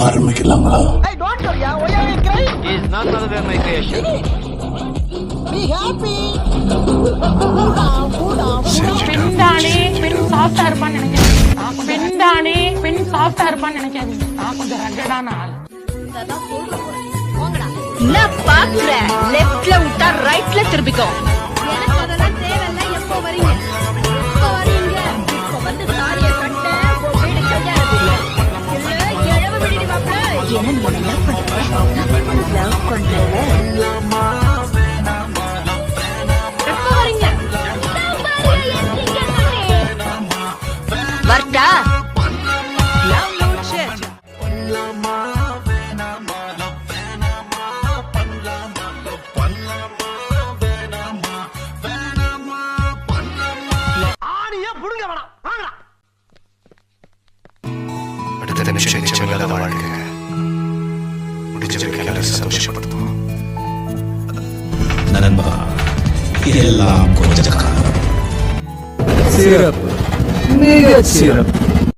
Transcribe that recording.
ஆரம்பிக்கலாங்களா? பெண்தானே பெண் சாஃப்டா இருப்பான்னு நினைக்காதீங்க. பெண்தானே பெண் சாஃப்டா இருப்பான்னு நினைக்காதீங்க. நான் கொஞ்சம் ரகடான ஆள். என்ன பாக்குற? லெஃப்ட்ல விட்டா ரைட்ல திரும்பிக்கோ. எனக்கு அதெல்லாம் தேவையில்ல. எப்போ வரீங்க? எப்போ வரீங்க? இப்போ வந்து சாரியை கட்ட வீடு கையாடுறீங்க. இல்ல இழவு விடுடி மாப்ள. என்ன நீ லவ் பண்ற? லவ் பண்ற? எப்போ வரீங்க? வரட்டா? அடுத்த நிமிஷம் நிச்சயமில்லாத வாழ்க்கை முடிஞ்ச வரைக்கும் சந்தோஷப்படுத்துவோம். நண்பா, எல்லாம் கொஞ்ச காலம். சிறப்பு, மிக சிறப்பு.